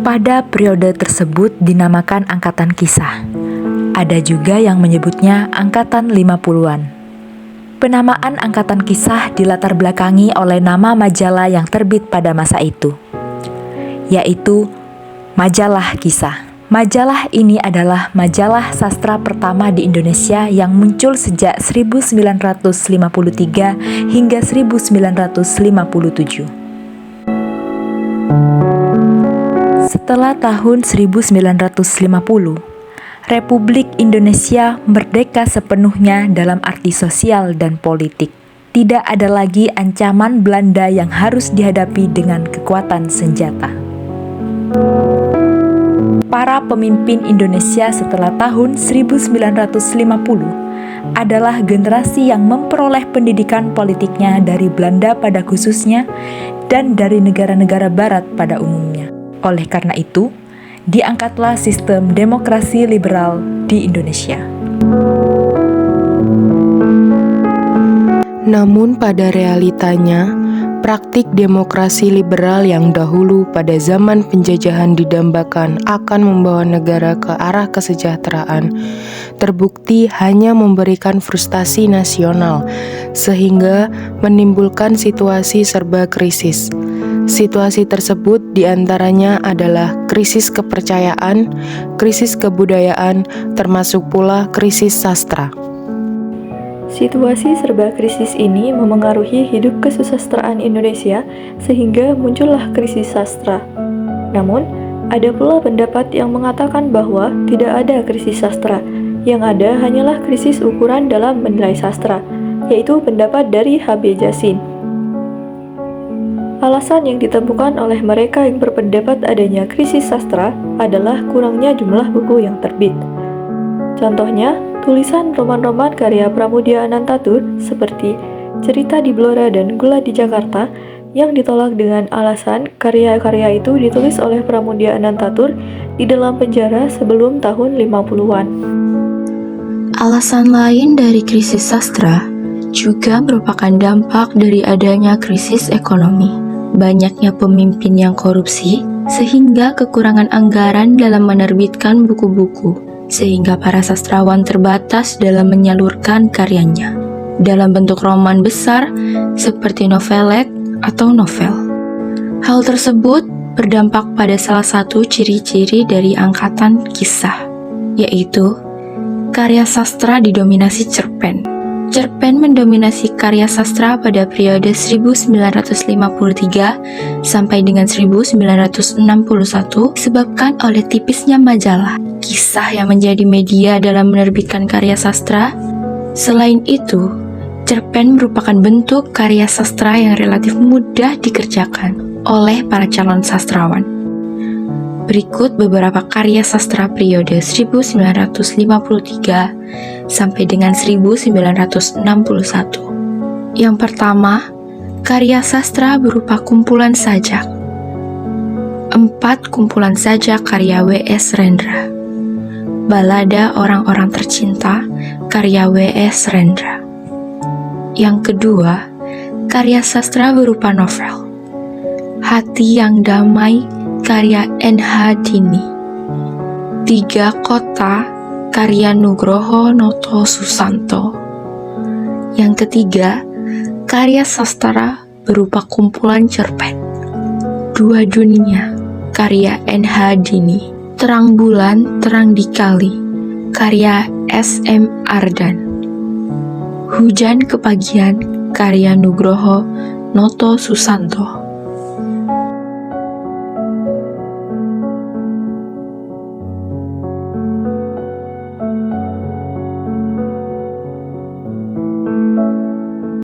Pada periode tersebut dinamakan Angkatan Kisah. Ada juga yang menyebutnya Angkatan 50-an. Penamaan Angkatan Kisah dilatar belakangi oleh nama majalah yang terbit pada masa itu, yaitu Majalah Kisah. Majalah ini adalah majalah sastra pertama di Indonesia yang muncul sejak 1953 hingga 1957. Setelah tahun 1950, Republik Indonesia merdeka sepenuhnya dalam arti sosial dan politik. Tidak ada lagi ancaman Belanda yang harus dihadapi dengan kekuatan senjata. Para pemimpin Indonesia setelah tahun 1950 adalah generasi yang memperoleh pendidikan politiknya dari Belanda pada khususnya dan dari negara-negara barat pada umumnya. Oleh karena itu, diangkatlah sistem demokrasi liberal di Indonesia. Namun pada realitanya, praktik demokrasi liberal yang dahulu pada zaman penjajahan didambakan akan membawa negara ke arah kesejahteraan, terbukti hanya memberikan frustasi nasional, sehingga menimbulkan situasi serba krisis. Situasi tersebut diantaranya adalah krisis kepercayaan, krisis kebudayaan, termasuk pula krisis sastra. Situasi serba krisis ini memengaruhi hidup kesusastraan Indonesia sehingga muncullah krisis sastra. Namun, ada pula pendapat yang mengatakan bahwa tidak ada krisis sastra, yang ada hanyalah krisis ukuran dalam menilai sastra, yaitu pendapat dari H.B. Jassin. Alasan yang ditemukan oleh mereka yang berpendapat adanya krisis sastra adalah kurangnya jumlah buku yang terbit. Contohnya, tulisan roman-roman karya Pramoedya Anantatur seperti Cerita di Blora dan Gula di Jakarta yang ditolak dengan alasan karya-karya itu ditulis oleh Pramoedya Anantatur di dalam penjara sebelum tahun 50-an. Alasan lain dari krisis sastra juga merupakan dampak dari adanya krisis ekonomi. Banyaknya pemimpin yang korupsi sehingga kekurangan anggaran dalam menerbitkan buku-buku, sehingga para sastrawan terbatas dalam menyalurkan karyanya dalam bentuk roman besar seperti novelet atau novel. Hal tersebut berdampak pada salah satu ciri-ciri dari Angkatan Kisah, yaitu karya sastra didominasi cerpen. Cerpen mendominasi karya sastra pada periode 1953 sampai dengan 1961 disebabkan oleh tipisnya majalah kisah yang menjadi media dalam menerbitkan karya sastra. Selain itu, cerpen merupakan bentuk karya sastra yang relatif mudah dikerjakan oleh para calon sastrawan. Berikut beberapa karya sastra periode 1953 sampai dengan 1961. Yang pertama, karya sastra berupa kumpulan sajak. 4 kumpulan sajak karya W.S. Rendra. Balada Orang-orang Tercinta karya W.S. Rendra. Yang kedua, karya sastra berupa novel. Hati yang Damai karya N.H. Dini. 3 Kota karya Nugroho Noto Susanto. Yang ketiga, karya sastra berupa kumpulan cerpen. 2 Dunia karya N.H. Dini. Terang Bulan Terang di Kali karya S.M. Ardan. Hujan Kepagian karya Nugroho Noto Susanto.